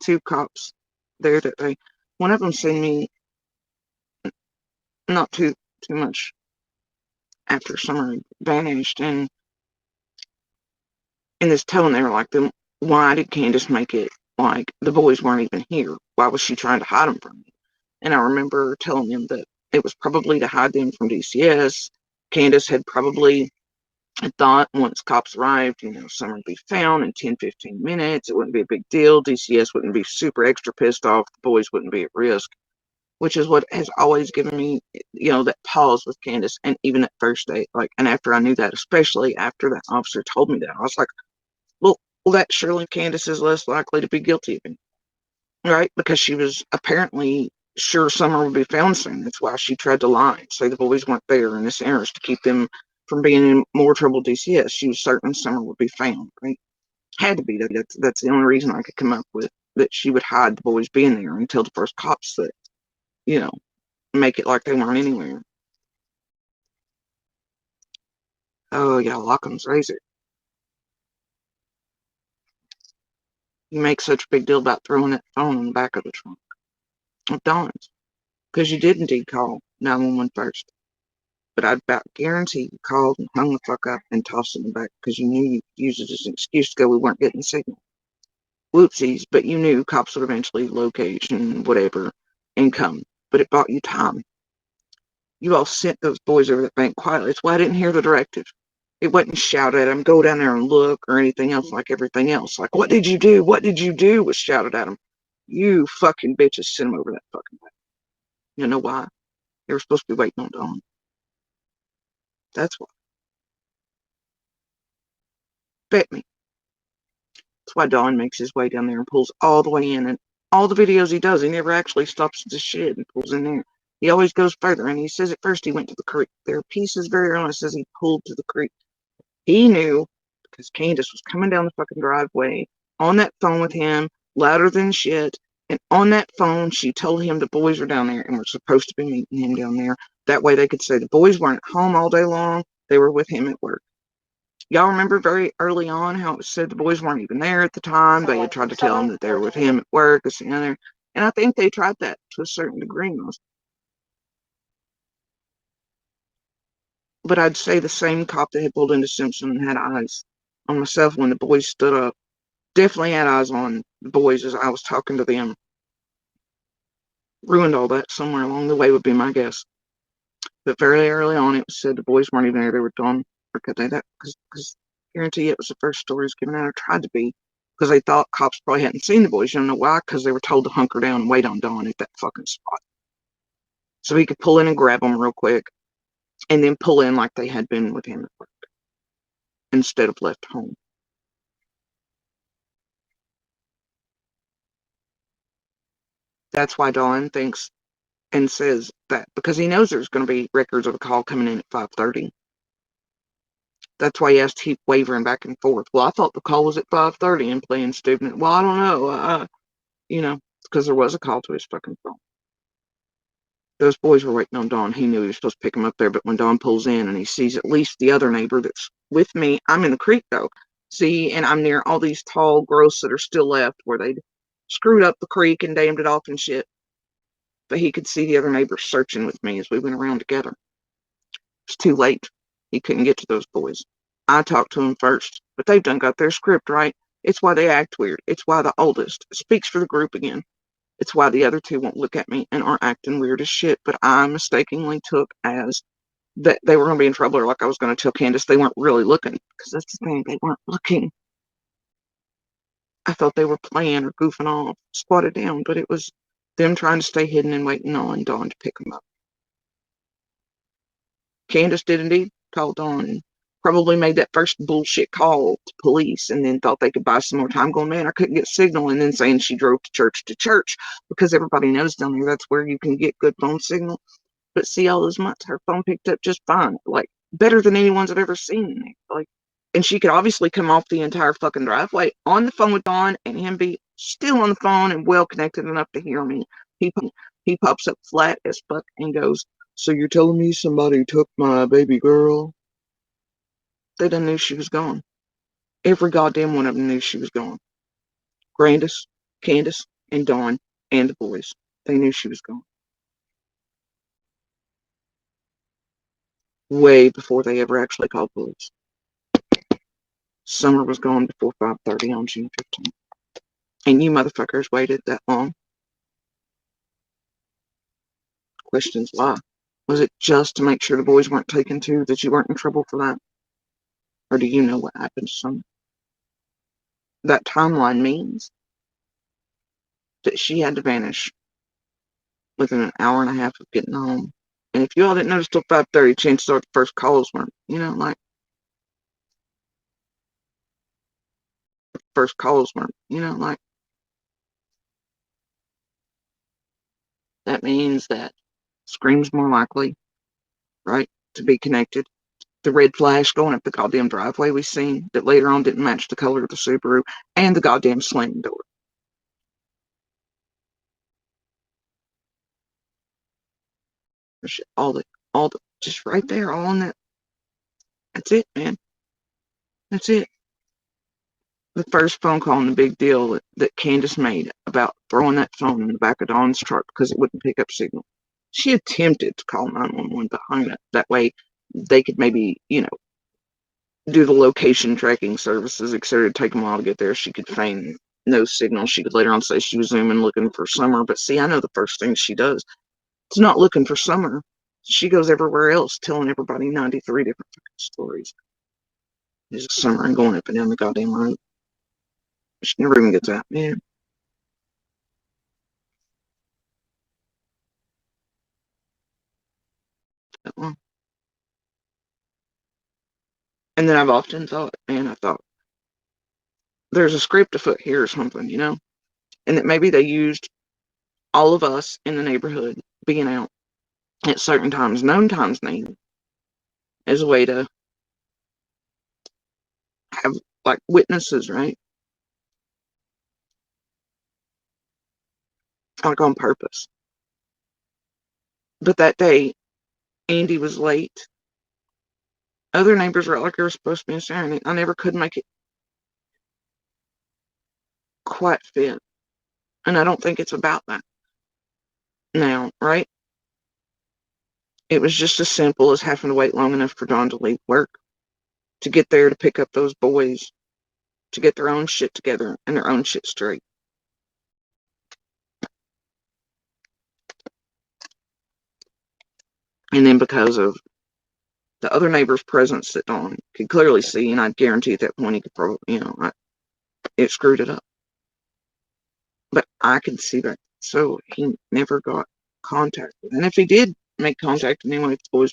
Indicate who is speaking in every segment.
Speaker 1: two cops there that day. One of them seen me not too much after Summer vanished, and in this tone they were like, then why did Candace make it like the boys weren't even here? Why was she trying to hide them from me? And I remember telling them that it was probably to hide them from DCS. Candace had probably thought once cops arrived, Summer would be found in 10, 15 minutes. It wouldn't be a big deal. DCS wouldn't be super extra pissed off. The boys wouldn't be at risk, which is what has always given me, that pause with Candace. And even that first day, and after I knew that, especially after that officer told me that, I was like, well, that surely Candace is less likely to be guilty of it, right? Because she was apparently sure Summer would be found soon. That's why she tried to lie and say the boys weren't there in this interest to keep them from being in more trouble DCS. She was certain Summer would be found, right? Had to be. That's the only reason I could come up with, that she would hide the boys being there until the first cops that, make it like they weren't anywhere. Oh, yeah, Lockham's razor. You make such a big deal about throwing that phone in the back of the trunk of Dawn's, because you did indeed call 911 first. But I'd about guarantee you called and hung the fuck up and tossed it in the back because you knew you could use it as an excuse to go, we weren't getting the signal. Whoopsies, but you knew cops would eventually locate and whatever and come. But it bought you time. You all sent those boys over that bank quietly. That's why I didn't hear the directive. It wasn't shout at them, go down there and look, or anything else like everything else. Like, what did you do? What did you do? Was shouted at them. You fucking bitches sent them over that fucking bank. You know why? They were supposed to be waiting on Dawn. That's why. Bet me. That's why Don makes his way down there and pulls all the way in. And all the videos he does, he never actually stops at the shed and pulls in there. He always goes further. And he says at first he went to the creek. There are pieces very early that says he pulled to the creek. He knew because Candace was coming down the fucking driveway on that phone with him, louder than shit. And on that phone, she told him the boys were down there and were supposed to be meeting him down there. That way they could say the boys weren't at home all day long. They were with him at work. Y'all remember very early on how it said the boys weren't even there at the time. They had tried to tell him that they were with him at work, this and the other. And I think they tried that to a certain degree. But I'd say the same cop that had pulled into Simpson and had eyes on myself when the boys stood up definitely had eyes on the boys as I was talking to them. Ruined all that somewhere along the way would be my guess. But very early on, it was said the boys weren't even there. They were done. Because guarantee it was the first stories given out, or tried to be, because they thought cops probably hadn't seen the boys. You don't know why? Because they were told to hunker down and wait on Dawn at that fucking spot. So he could pull in and grab them real quick, and then pull in like they had been with him at work, instead of left home. That's why Dawn thinks and says that, because he knows there's going to be records of a call coming in at 5:30. That's why he has to keep wavering back and forth. Well, I thought the call was at 5:30 and playing stupid. Well, I don't know. Because there was a call to his fucking phone. Those boys were waiting on Dawn. He knew he was supposed to pick them up there, but when Dawn pulls in and he sees at least the other neighbor that's with me, I'm in the creek though. See, and I'm near all these tall growths that are still left where they'd screwed up the creek and dammed it off and shit. But he could see the other neighbor searching with me as we went around together. It's too late. He couldn't get to those boys. I talked to them first, but they've done got their script right. It's why they act weird. It's why the oldest speaks for the group again. It's why the other two won't look at me and are acting weird as shit. But I mistakenly took as that they were going to be in trouble, or like I was going to tell Candace they weren't really looking. Because that's the thing, they weren't looking. I thought they were playing or goofing off, squatted down, but it was them trying to stay hidden and waiting on Dawn to pick them up. Candace did indeed call Dawn and probably made that first bullshit call to police and then thought they could buy some more time going, man, I couldn't get signal, and then saying she drove to church because everybody knows down there that's where you can get good phone signal. But see, all those months her phone picked up just fine, like better than anyone's I've ever seen. Like, and she could obviously come off the entire fucking driveway on the phone with Dawn and him be still on the phone and well connected enough to hear me. He pops up flat as fuck and goes, so you're telling me somebody took my baby girl? They done knew she was gone. Every goddamn one of them knew she was gone. Candace, and Dawn and the boys. They knew she was gone. Way before they ever actually called police. Summer was gone before 5:30 on June 15th. And you motherfuckers waited that long. Questions why? Was it just to make sure the boys weren't taken too, that you weren't in trouble for that? Or do you know what happened to Summer? That timeline means that she had to vanish within an hour and a half of getting home. And if you all didn't notice till 5:30, chances are the first calls weren't, that means that Scream's more likely, right, to be connected. The red flash going up the goddamn driveway we seen that later on didn't match the color of the Subaru, and the goddamn slamming door. All the, just right there, all on that. That's it, man. That's it. The first phone call and the big deal that Candace made about throwing that phone in the back of Dawn's truck because it wouldn't pick up signal. She attempted to call 911 behind it. That way they could maybe, do the location tracking services, etc. It'd take them a while to get there. She could feign no signal. She could later on say she was zooming looking for Summer. But see, I know the first thing she does is not looking for Summer. She goes everywhere else telling everybody 93 different stories. There's Summer and going up and down the goddamn road. She never even gets out, man. And then I've often thought, man, there's a script afoot here or something, and that maybe they used all of us in the neighborhood being out at certain times, known times named, as a way to have like witnesses, right? Like on purpose. But that day, Andy was late. Other neighbors were like they were supposed to be in Saturday. I never could make it quite fit. And I don't think it's about that now, right? It was just as simple as having to wait long enough for Dawn to leave work to get there to pick up those boys, to get their own shit together and their own shit straight. And then because of the other neighbor's presence that Dawn could clearly see, and I guarantee at that point he could probably, it screwed it up. But I could see that. So he never got contacted. And if he did make contact anyway with the boys,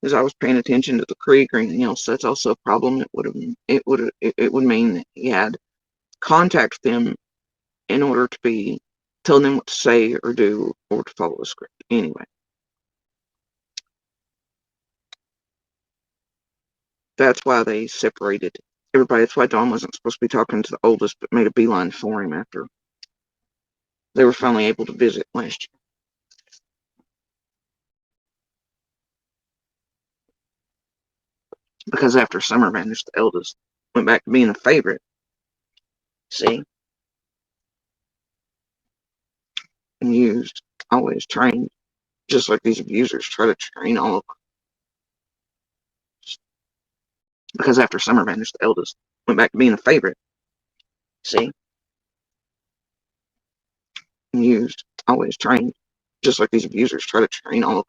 Speaker 1: as I was paying attention to the creek or anything else, that's also a problem. It would mean that he had contact them in order to be telling them what to say or do or to follow a script. Anyway. That's why they separated everybody. That's why Dawn wasn't supposed to be talking to the oldest, but made a beeline for him after they were finally able to visit last year. Because after Summer vanished, the eldest went back to being a favorite. See? And used, always trained, just like these abusers try to train all of them. Because after Summer vanished, the eldest went back to being a favorite. See? And used, always trained, just like these abusers try to train all of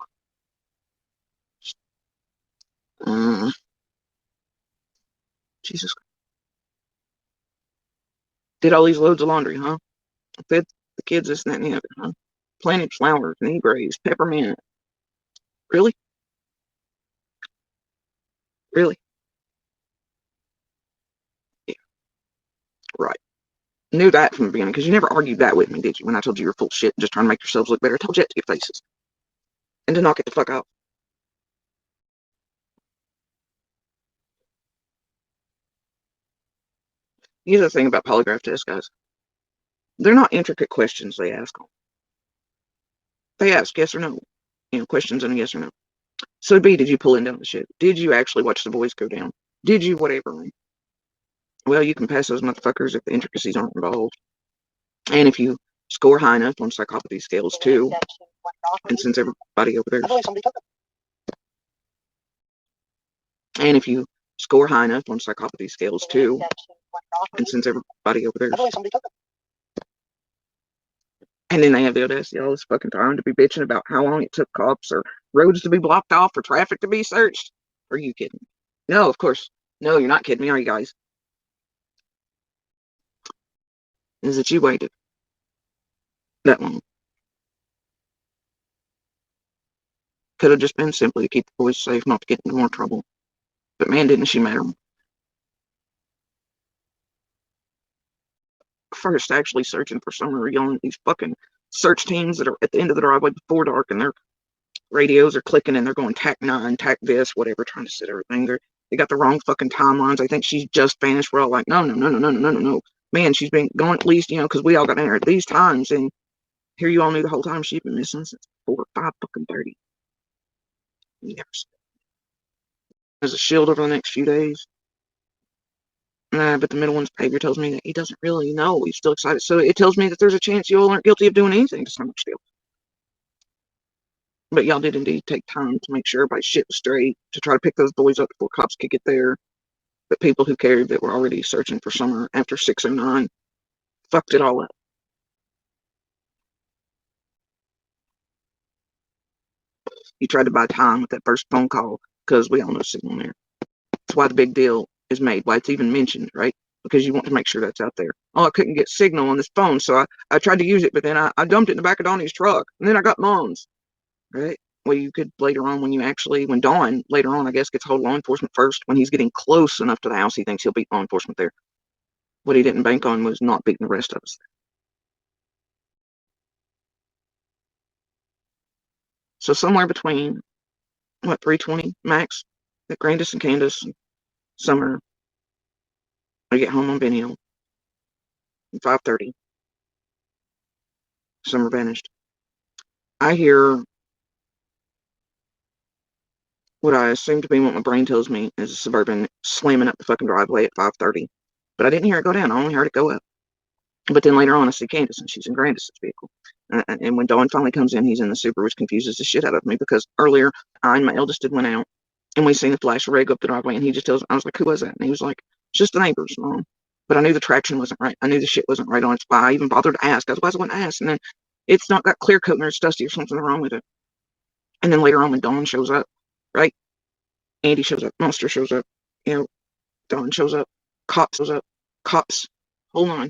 Speaker 1: them. Jesus. Did all these loads of laundry, huh? Fed the kids this, and that, and the other, huh? Planted flowers, negros, peppermint. Really? Really? Yeah, right. Knew that from the beginning, because you never argued that with me, did you? When I told you you're full of shit and just trying to make yourselves look better. I told you that to your faces. And to knock it the fuck out. Here's the thing about polygraph tests, guys. They're not intricate questions they ask them. They ask yes or no. Questions and a yes or no. So B, did you pull in down the shit? Did you actually watch the boys go down? Did you whatever? Well, you can pass those motherfuckers if the intricacies aren't involved. And if you score high enough on psychopathy scales too, and sends everybody over there. And if you score high enough on psychopathy scales too, and sends everybody over there. And then they have the audacity all this fucking time to be bitching about how long it took cops or roads to be blocked off or traffic to be searched. Are you kidding me? No, of course. No, you're not kidding me, are you guys? Is that you waited that long? Could have just been simply to keep the boys safe, not to get into more trouble. But man, didn't she matter. First, actually searching for Summer, yelling at these fucking search teams that are at the end of the driveway before dark, and their radios are clicking, and they're going tack 9, tack this, whatever, trying to set everything. They got the wrong fucking timelines. They think she's just vanished. We're all like, no, no, no, no, no, no, no, no. Man, she's been gone at least, because we all got in there at these times, and here you all knew the whole time she'd been missing since 4 or 5 fucking 30. Never. As a shield over the next few days. But the middle one's behavior tells me that he doesn't really know. He's still excited. So it tells me that there's a chance you all aren't guilty of doing anything to Summer still. But y'all did indeed take time to make sure everybody's shit was straight, to try to pick those boys up before cops could get there. But people who cared that were already searching for Summer after 6:09 fucked it all up. You tried to buy time with that first phone call because we all know signal there. That's why the big deal is made, why it's even mentioned, right? Because you want to make sure that's out there. Oh, I couldn't get signal on this phone, so I tried to use it, but then I dumped it in the back of Donnie's truck, and then I got Mom's, right? Well, you could later on, when Dawn later on, I guess, gets hold of law enforcement first, when he's getting close enough to the house, he thinks he'll beat law enforcement there. What he didn't bank on was not beating the rest of us there. So somewhere between, 3:20 max, that Candace and Candace and Summer, I get home on Benio. 5:30. Summer vanished. I hear what I assume to be what my brain tells me is a Suburban slamming up the fucking driveway at 5:30. But I didn't hear it go down. I only heard it go up. But then later on, I see Candace, and she's in Candace's vehicle. And when Dawn finally comes in, he's in the Subaru, which confuses the shit out of me, because earlier, I and my eldest went out, and we seen the flash of red go up the driveway, and he just tells me, I was like, who was that? And he was like, it's just the neighbors, Mom. But I knew the traction wasn't right. I knew the shit wasn't right on its why I even bothered to ask. Otherwise, I wouldn't ask. And then it's not got clear coat, and it's dusty or something wrong with it. And then later on, when Dawn shows up, right? Andy shows up, Monster shows up, Dawn shows up, cops, hold on.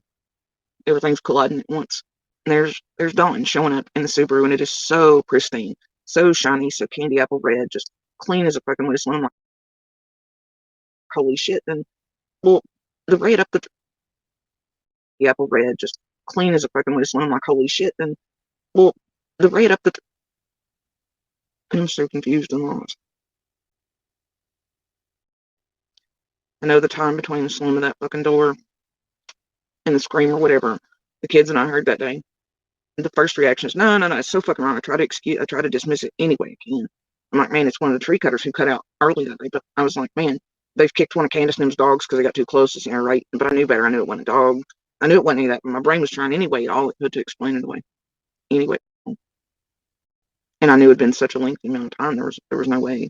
Speaker 1: Everything's colliding at once. And there's Dawn showing up in the Subaru, and it is so pristine, so shiny, so candy apple red, just clean as a fucking whistle. I'm like, holy shit. And, well, the red up the apple red, just clean as a fucking whistle. I'm like, holy shit. And, well, the red up I'm so confused and lost. I know the time between the slam of that fucking door and the scream or whatever the kids and I heard that day. The first reaction is, no, it's so fucking wrong. I try to dismiss it any way I can. I'm like, man, it's one of the tree cutters who cut out early that day. But I was like, man, they've kicked one of Candace and them's dogs because they got too close to air, right? But I knew better. I knew it wasn't a dog. I knew it wasn't any of that. But my brain was trying anyway, all it could, to explain it away. Anyway. And I knew it had been such a lengthy amount of time. There was no way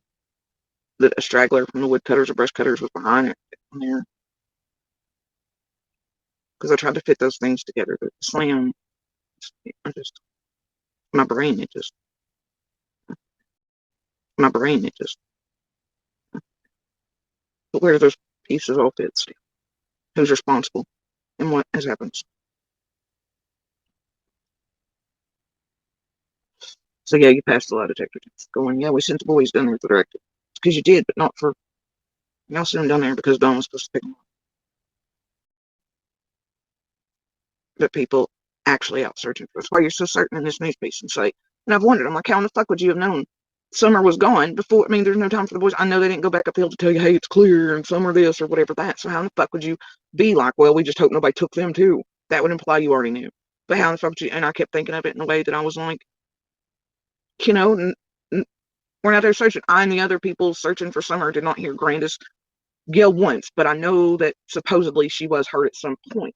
Speaker 1: that a straggler from the woodcutters or brush cutters was behind it there. Because I tried to fit those things together. The slam, my brain, but where do those pieces all fit still? Who's responsible? And what has happened? So yeah, you passed the lie detector test. Going, yeah, we sent the boys down there with the directive. It's because you did, but not for, y'all sent them down there because Don was supposed to pick them up. But people actually out searching for us. Why you're so certain in this news piece and say, and I've wondered, I'm like, how in the fuck would you have known Summer was gone before? I mean, there's no time for the boys. I know they didn't go back up the hill to tell you, hey, it's clear and Summer this or whatever that. So how in the fuck would you be like, well, we just hope nobody took them too? That would imply you already knew. But how in the fuck would you? And I kept thinking of it in a way that I was like, we're not there searching. I and the other people searching for Summer did not hear Candace yell once, but I know that supposedly she was hurt at some point.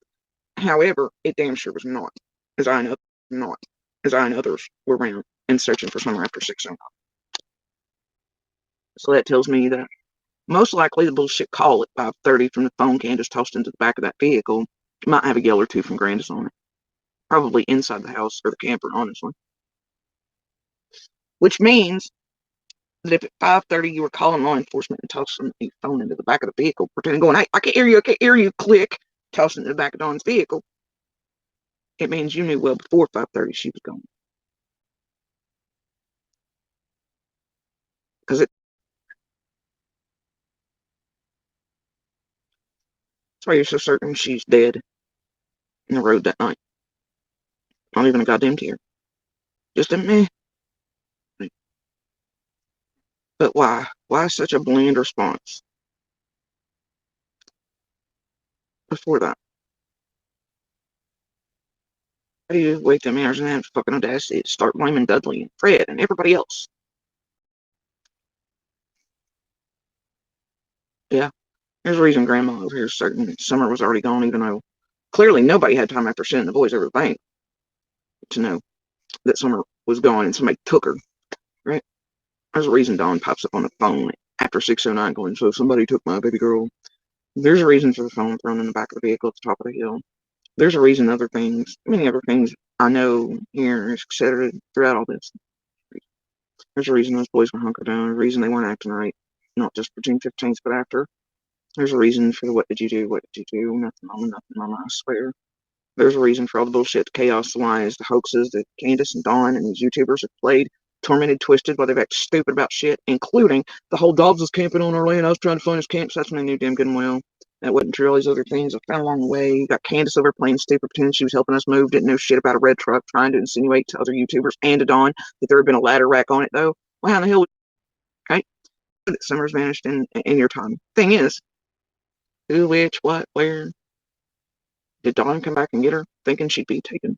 Speaker 1: However, it damn sure was not. as I and others not, as I and others were around and searching for Summer after 6:09. So that tells me that most likely the bullshit call at 5:30 from the phone Candace tossed into the back of that vehicle might have a yell or two from Candace on it. Probably inside the house or the camper, honestly. Which means that if at 5:30 you were calling law enforcement and tossing a phone into the back of the vehicle, pretending going, "Hey, I can't hear you," click, tossing it in the back of Dawn's vehicle, it means you knew well before 5:30 she was gone. Because that's why you're so certain she's dead in the road that night. Not even a goddamn tear. Just a meh. But why? Why such a bland response before that? How do you wake them hours and have fucking audacity to start blaming Dudley and Fred and everybody else? Yeah, there's a reason Grandma over here is certain that Summer was already gone, even though clearly nobody had time after sending the boys over the bank to know that Summer was gone and somebody took her, right? There's a reason Dawn pops up on the phone after 6:09 going, "So somebody took my baby girl." There's a reason for the phone thrown in the back of the vehicle at the top of the hill. There's a reason other things, many other things I know here, etc. throughout all this. There's a reason those boys were hunkered down, a reason they weren't acting right, not just for June 15th, but after. There's a reason for the what did you do, nothing, mama, I swear. There's a reason for all the bullshit, the chaos, the lies, the hoaxes that Candace and Dawn and these YouTubers have played, tormented, twisted, while they've acted stupid about shit, including the whole Dobbs was camping on our land. I was trying to find his camp, so that's when they knew damn good and well. That wasn't true. All these other things I found along the way. You got Candace over playing stupid, pretending she was helping us move, didn't know shit about a red truck, trying to insinuate to other YouTubers and to Dawn that there had been a ladder rack on it, though. Well, how in the hell, right? That Summer's vanished in your time. Thing is, who, which, what, where? Did Dawn come back and get her, thinking she'd be taken?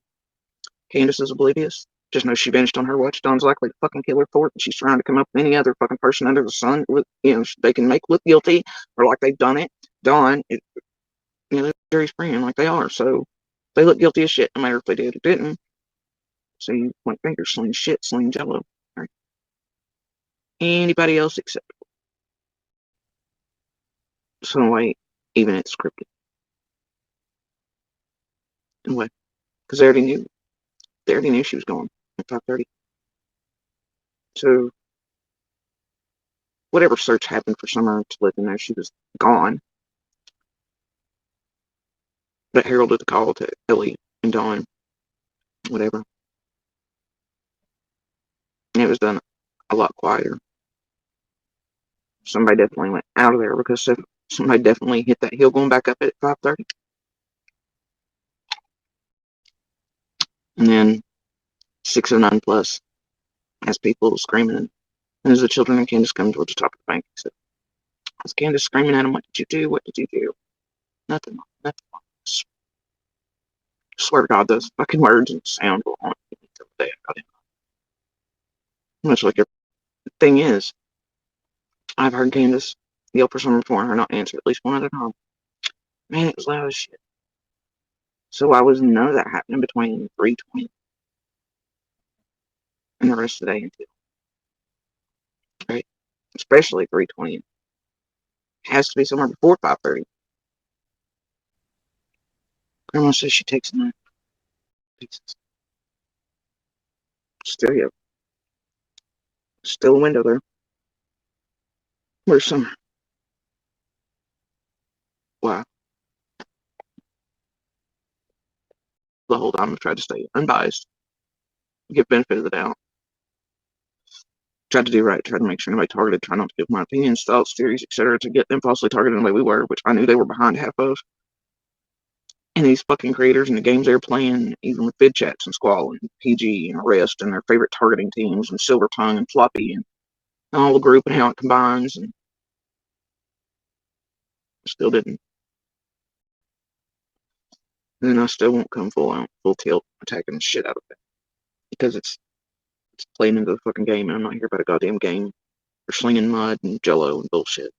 Speaker 1: Candace is oblivious. Just knows she vanished on her watch. Dawn's likely to fucking kill her for it, and she's trying to come up with any other fucking person under the sun with, they can make look guilty or like they've done it. Dawn, the jury's free like they are, so they look guilty as shit, no matter if they did or didn't. So you point fingers, sling shit, sling jello. Right? Anybody else except some way, even it's scripted. In a way, because they already knew. They already knew she was gone at 5:30. So whatever search happened for Summer to let them know she was gone, that heralded the call to Ellie and Dawn, whatever. And it was done a lot quieter. Somebody definitely went out of there because somebody definitely hit that hill going back up at 5:30. And then 6:09 plus, as people screaming, and as the children and Candace come towards the top of the bank, so, as Candace screaming at him, "What did you do? What did you do?" Nothing. Nothing. I swear to God, those fucking words and sound will haunt me until the day I got in. Much like the thing is, I've heard Candace yell for Summer before and her not answer at least one other time. Man, it was loud as shit. So I was none of that happening between 3:20 and the rest of the day until, right? Especially 3:20. It has to be somewhere before 5:30. Grandma says she takes a nap. Still, yeah. Still a window there. Where's Summer? Why? The whole time I've tried to stay unbiased, give benefit of the doubt. Tried to do right, tried to make sure nobody targeted, try not to give my opinions, thoughts, theories, etc. to get them falsely targeted the way we were, which I knew they were behind half of. And these fucking creators and the games they were playing, even with vid chats and Squall and PG and Arrest and their favorite targeting teams and Silver Tongue and Floppy and all the group and how it combines, and still didn't. And then I still won't come full out, full tilt, attacking the shit out of it. Because it's playing into the fucking game and I'm not here about a goddamn game. Or slinging mud and jello and bullshit.